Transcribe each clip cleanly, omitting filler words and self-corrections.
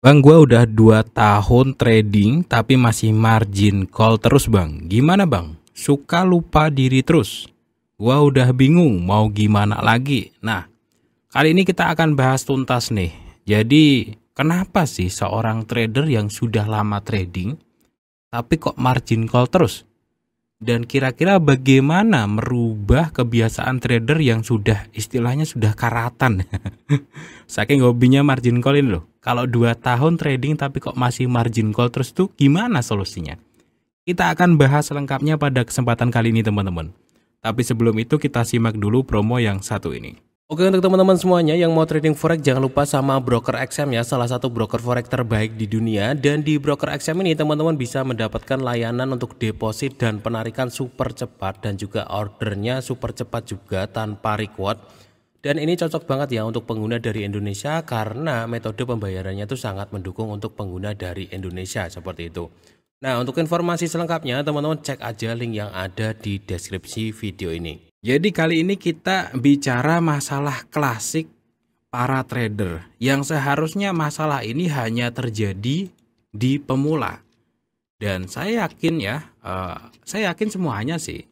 Bang, gua udah 2 tahun trading tapi masih margin call terus, Bang. Gimana, Bang? Suka lupa diri terus. Gua udah bingung mau gimana lagi. Nah, kali ini kita akan bahas tuntas nih. Jadi, kenapa sih seorang trader yang sudah lama trading tapi kok margin call terus? Dan kira-kira bagaimana merubah kebiasaan trader yang sudah istilahnya sudah karatan. Saking hobinya margin call ini loh. Kalau 2 tahun trading tapi kok masih margin call terus tuh gimana solusinya? Kita akan bahas lengkapnya pada kesempatan kali ini teman-teman. Tapi sebelum itu kita simak dulu promo yang satu ini. Oke, untuk teman-teman semuanya yang mau trading forex jangan lupa sama broker XM ya, salah satu broker forex terbaik di dunia. Dan di broker XM ini teman-teman bisa mendapatkan layanan untuk deposit dan penarikan super cepat, dan juga ordernya super cepat juga tanpa reward. Dan ini cocok banget ya untuk pengguna dari Indonesia karena metode pembayarannya itu sangat mendukung untuk pengguna dari Indonesia seperti itu. Nah, untuk informasi selengkapnya teman-teman cek aja link yang ada di deskripsi video ini. Jadi kali ini kita bicara masalah klasik para trader yang seharusnya masalah ini hanya terjadi di pemula. Dan saya yakin ya, saya yakin semuanya sih.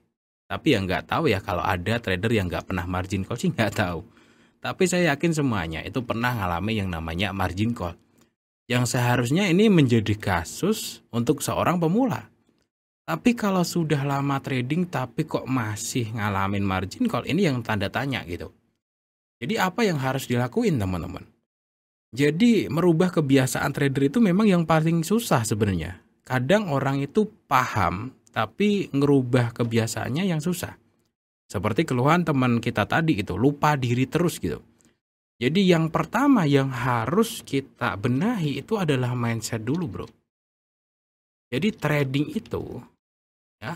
Tapi yang nggak tahu ya kalau ada trader yang nggak pernah margin call sih nggak tahu. Tapi saya yakin semuanya itu pernah ngalami yang namanya margin call. Yang seharusnya ini menjadi kasus untuk seorang pemula. Tapi kalau sudah lama trading tapi kok masih ngalamin margin call, ini yang tanda tanya gitu. Jadi apa yang harus dilakuin teman-teman? Jadi merubah kebiasaan trader itu memang yang paling susah sebenarnya. Kadang orang itu paham tapi ngerubah kebiasaannya yang susah. Seperti keluhan teman kita tadi itu, lupa diri terus gitu. Jadi yang pertama yang harus kita benahi itu adalah mindset dulu, bro. Jadi trading itu ya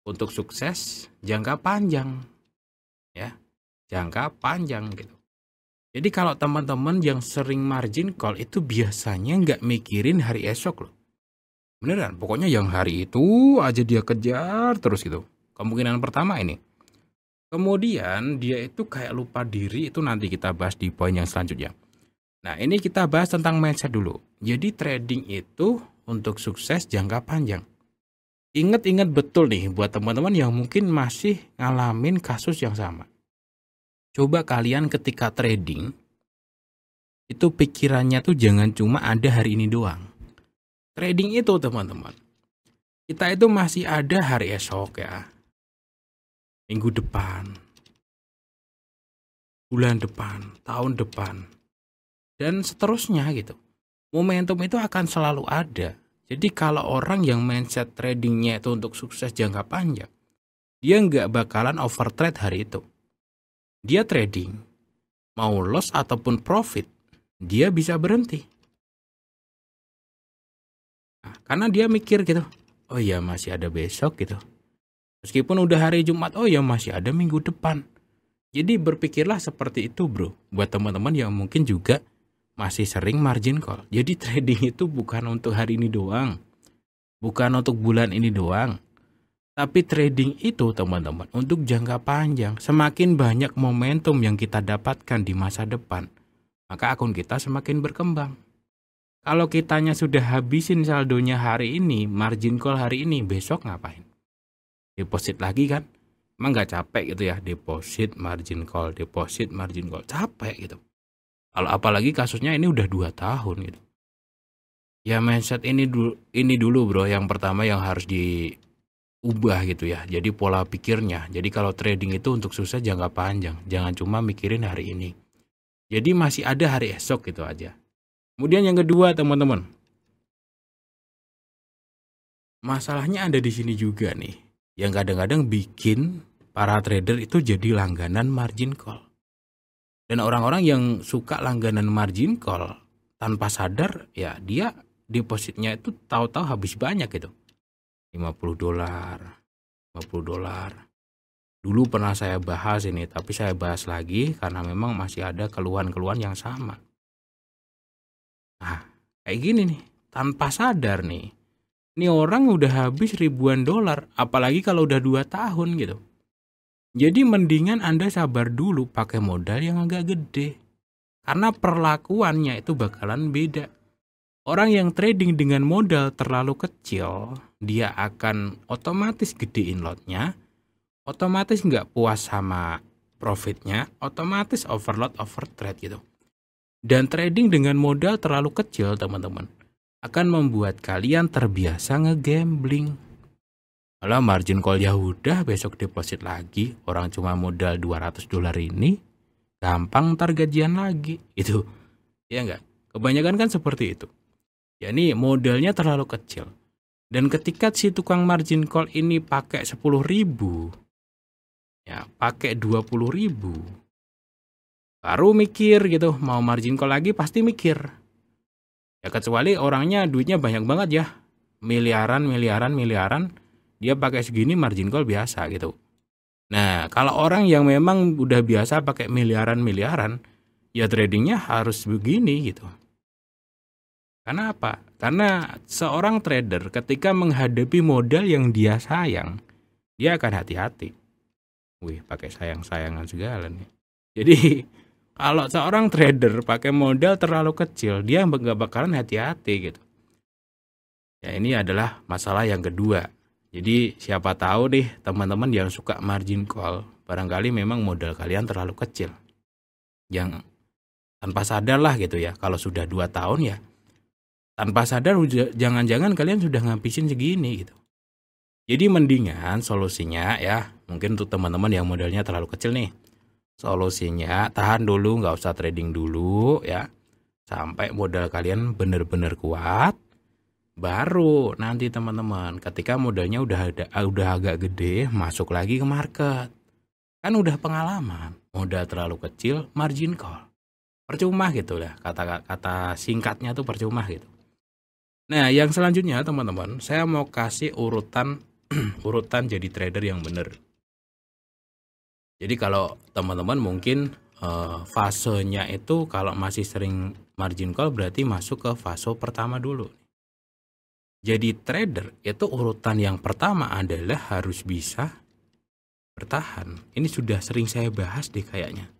untuk sukses jangka panjang, ya jangka panjang gitu. Jadi kalau teman-teman yang sering margin call itu biasanya nggak mikirin hari esok loh, beneran. Pokoknya yang hari itu aja dia kejar terus gitu. Kemungkinan pertama ini. Kemudian dia itu kayak lupa diri, itu nanti kita bahas di poin yang selanjutnya. Nah, ini kita bahas tentang mindset dulu. Jadi trading itu untuk sukses jangka panjang. Ingat-ingat betul nih buat teman-teman yang mungkin masih ngalamin kasus yang sama. Coba kalian ketika trading, itu pikirannya tuh jangan cuma ada hari ini doang. Trading itu teman-teman, kita itu masih ada hari esok ya. Minggu depan, bulan depan, tahun depan, dan seterusnya gitu. Momentum itu akan selalu ada. Jadi kalau orang yang mindset tradingnya itu untuk sukses jangka panjang, dia nggak bakalan overtrade hari itu. Dia trading, mau loss ataupun profit, dia bisa berhenti. Nah, karena dia mikir gitu, oh ya masih ada besok gitu. Meskipun udah hari Jumat, oh ya masih ada minggu depan. Jadi berpikirlah seperti itu bro, buat teman-teman yang mungkin juga masih sering margin call. Jadi trading itu bukan untuk hari ini doang, bukan untuk bulan ini doang. Tapi trading itu teman-teman untuk jangka panjang. Semakin banyak momentum yang kita dapatkan di masa depan, maka akun kita semakin berkembang. Kalau kitanya sudah habisin saldonya hari ini, margin call hari ini, besok ngapain? Deposit lagi kan? Emang gak capek gitu ya, deposit margin call, capek gitu. Kalau apalagi kasusnya ini udah 2 tahun gitu. Ya mindset ini dulu bro, yang pertama yang harus diubah gitu ya. Jadi pola pikirnya. Jadi kalau trading itu untuk sukses jangka panjang, jangan cuma mikirin hari ini. Jadi masih ada hari esok gitu aja. Kemudian yang kedua teman-teman, masalahnya ada di sini juga nih, yang kadang-kadang bikin para trader itu jadi langganan margin call. Dan orang-orang yang suka langganan margin call tanpa sadar ya dia depositnya itu tahu-tahu habis banyak gitu. $50, $50. Dulu pernah saya bahas ini, tapi saya bahas lagi karena memang masih ada keluhan-keluhan yang sama. Nah, kayak gini nih, tanpa sadar nih. Ini orang udah habis ribuan dolar, apalagi kalau udah 2 tahun gitu. Jadi mendingan Anda sabar dulu pakai modal yang agak gede. Karena perlakuannya itu bakalan beda. Orang yang trading dengan modal terlalu kecil, dia akan otomatis gedein lotnya, otomatis nggak puas sama profitnya, otomatis overload, overtrade gitu. Dan trading dengan modal terlalu kecil, teman-teman, akan membuat kalian terbiasa ngegambling. Kalau margin call ya udah, besok deposit lagi, orang cuma modal $200 ini, gampang ntar gajian lagi. Itu, ya enggak? Kebanyakan kan seperti itu. Ya ini modalnya terlalu kecil. Dan ketika si tukang margin call ini pakai 10.000, ya pakai 20.000, baru mikir gitu, mau margin call lagi pasti mikir. Ya kecuali orangnya duitnya banyak banget ya, miliaran, dia pakai segini margin call biasa gitu. Nah, kalau orang yang memang udah biasa pakai miliaran, ya tradingnya harus begini gitu. Karena apa? Karena seorang trader ketika menghadapi modal yang dia sayang, dia akan hati-hati. Wih, pakai sayang-sayangan segala nih. Jadi, kalau seorang trader pakai modal terlalu kecil, dia nggak bakalan hati-hati gitu. Ya, ini adalah masalah yang kedua. Jadi, siapa tahu deh teman-teman yang suka margin call, barangkali memang modal kalian terlalu kecil. Yang tanpa sadar lah gitu ya, kalau sudah 2 tahun ya, tanpa sadar jangan-jangan kalian sudah ngabisin segini gitu. Jadi mendingan solusinya ya, mungkin untuk teman-teman yang modalnya terlalu kecil nih, solusinya tahan dulu, nggak usah trading dulu ya, sampai modal kalian benar-benar kuat. Baru nanti teman-teman ketika modalnya udah agak gede, masuk lagi ke market. Kan udah pengalaman, modal terlalu kecil, margin call. Percuma gitu lah, kata singkatnya tuh percuma gitu. Nah, yang selanjutnya teman-teman, saya mau kasih urutan jadi trader yang benar. Jadi kalau teman-teman mungkin fasenya itu kalau masih sering margin call berarti masuk ke fase pertama dulu. Jadi trader itu urutan yang pertama adalah harus bisa bertahan. Ini sudah sering saya bahas deh kayaknya.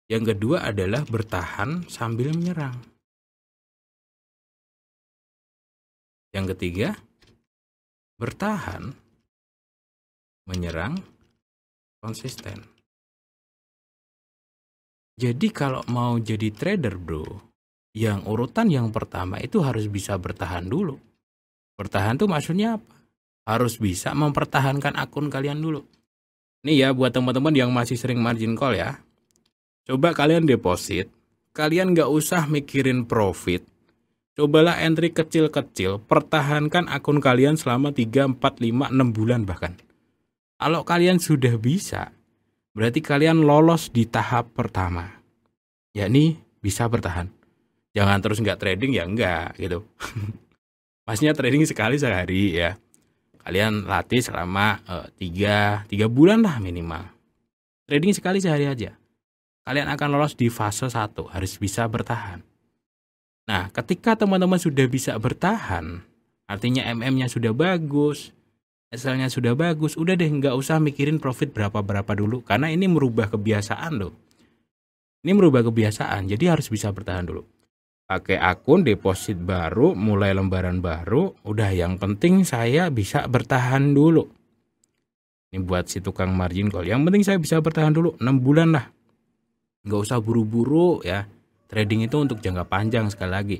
Yang kedua adalah bertahan sambil menyerang. Yang ketiga, bertahan, menyerang, konsisten. Jadi kalau mau jadi trader bro, yang urutan yang pertama itu harus bisa bertahan dulu. Bertahan tuh maksudnya apa? Harus bisa mempertahankan akun kalian dulu. Nih ya buat teman-teman yang masih sering margin call ya. Coba kalian deposit, kalian nggak usah mikirin profit. Cobalah entry kecil-kecil, pertahankan akun kalian selama 3, 4, 5, 6 bulan bahkan. Kalau kalian sudah bisa, berarti kalian lolos di tahap pertama. Yakni bisa bertahan. Jangan terus nggak trading ya enggak gitu. Maksudnya trading sekali sehari ya. Kalian latih selama 3 bulan lah minimal. Trading sekali sehari aja. Kalian akan lolos di fase 1, harus bisa bertahan. Nah, ketika teman-teman sudah bisa bertahan, artinya MM-nya sudah bagus, SL-nya sudah bagus, udah deh nggak usah mikirin profit berapa-berapa dulu, karena ini merubah kebiasaan loh. Ini merubah kebiasaan, jadi harus bisa bertahan dulu. Pakai akun deposit baru, mulai lembaran baru, udah yang penting saya bisa bertahan dulu. Ini buat si tukang margin call, yang penting saya bisa bertahan dulu, 6 bulan lah. Nggak usah buru-buru ya. Trading itu untuk jangka panjang sekali lagi.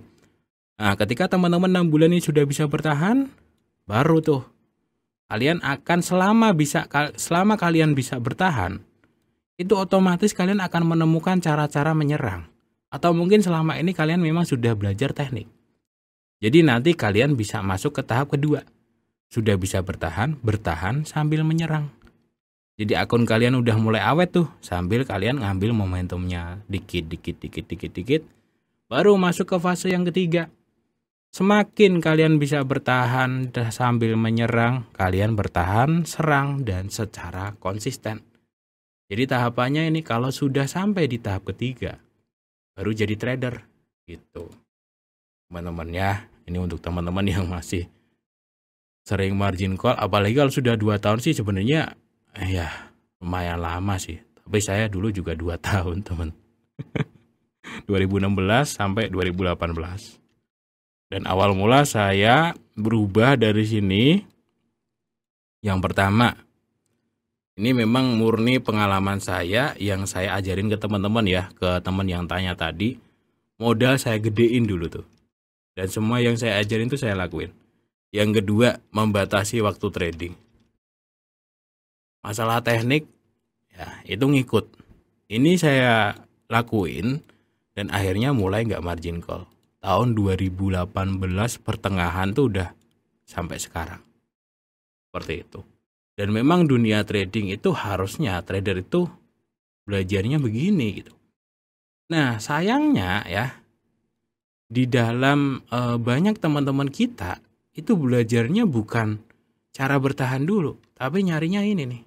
Nah, ketika teman-teman 6 bulan ini sudah bisa bertahan, baru tuh kalian akan selama kalian bisa bertahan, itu otomatis kalian akan menemukan cara-cara menyerang. Atau mungkin selama ini kalian memang sudah belajar teknik. Jadi nanti kalian bisa masuk ke tahap kedua. Sudah bisa bertahan sambil menyerang. Jadi akun kalian udah mulai awet tuh, sambil kalian ngambil momentumnya dikit. Baru masuk ke fase yang ketiga. Semakin kalian bisa bertahan sambil menyerang, kalian bertahan, serang, dan secara konsisten. Jadi tahapannya ini kalau sudah sampai di tahap ketiga, baru jadi trader gitu. Teman-teman ya, ini untuk teman-teman yang masih sering margin call, apalagi kalau sudah 2 tahun sih sebenarnya ya lumayan lama sih. Tapi saya dulu juga 2 tahun teman. 2016 sampai 2018. Dan awal mula saya berubah dari sini. Yang pertama, ini memang murni pengalaman saya yang saya ajarin ke teman-teman ya, ke teman yang tanya tadi. Modal saya gedein dulu tuh. Dan semua yang saya ajarin tuh saya lakuin. Yang kedua, membatasi waktu trading. Masalah teknik, ya itu ngikut. Ini saya lakuin dan akhirnya mulai nggak margin call. Tahun 2018 pertengahan tuh udah sampai sekarang. Seperti itu. Dan memang dunia trading itu harusnya trader itu belajarnya begini gitu. Nah sayangnya ya, di dalam banyak teman-teman kita itu belajarnya bukan cara bertahan dulu, tapi nyarinya ini nih.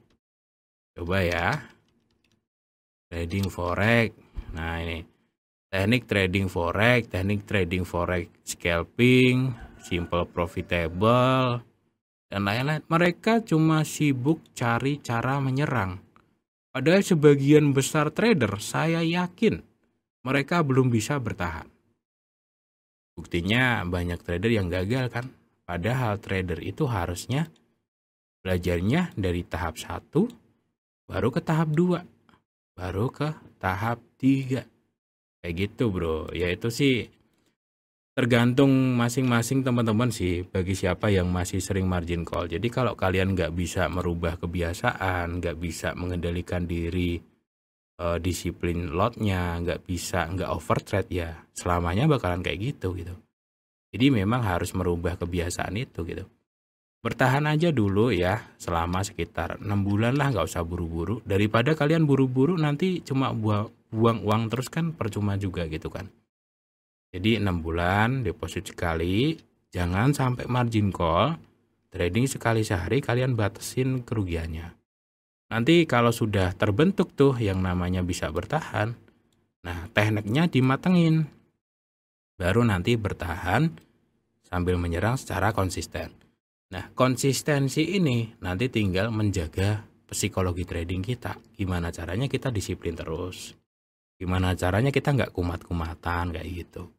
Coba ya, trading forex. Nah ini, teknik trading forex scalping, simple profitable, dan lain-lain. Mereka cuma sibuk cari cara menyerang. Padahal sebagian besar trader saya yakin mereka belum bisa bertahan. Buktinya banyak trader yang gagal kan. Padahal trader itu harusnya belajarnya dari tahap 1, baru ke tahap 2, baru ke tahap 3. Kayak gitu bro. Ya itu sih tergantung masing-masing teman-teman sih, bagi siapa yang masih sering margin call. Jadi kalau kalian nggak bisa merubah kebiasaan, nggak bisa mengendalikan diri, disiplin lotnya, nggak overtrade, ya selamanya bakalan kayak gitu. Jadi memang harus merubah kebiasaan itu gitu. Bertahan aja dulu ya, selama sekitar 6 bulan lah, nggak usah buru-buru. Daripada kalian buru-buru nanti cuma buang uang terus kan percuma juga gitu kan. Jadi 6 bulan deposit sekali, jangan sampai margin call, trading sekali sehari kalian batasin kerugiannya. Nanti kalau sudah terbentuk tuh yang namanya bisa bertahan, nah tekniknya dimatengin. Baru nanti bertahan sambil menyerang secara konsisten. Nah konsistensi ini nanti tinggal menjaga psikologi trading kita. Gimana caranya kita disiplin terus. Gimana caranya kita nggak kumat-kumatan kayak gitu.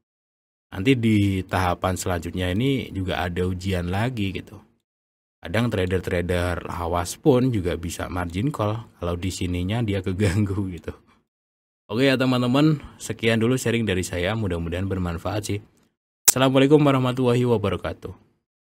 Nanti di tahapan selanjutnya ini juga ada ujian lagi gitu. Kadang trader-trader lawas pun juga bisa margin call kalau di sininya dia keganggu gitu. Oke ya teman-teman, sekian dulu sharing dari saya, mudah-mudahan bermanfaat sih. Assalamualaikum warahmatullahi wabarakatuh.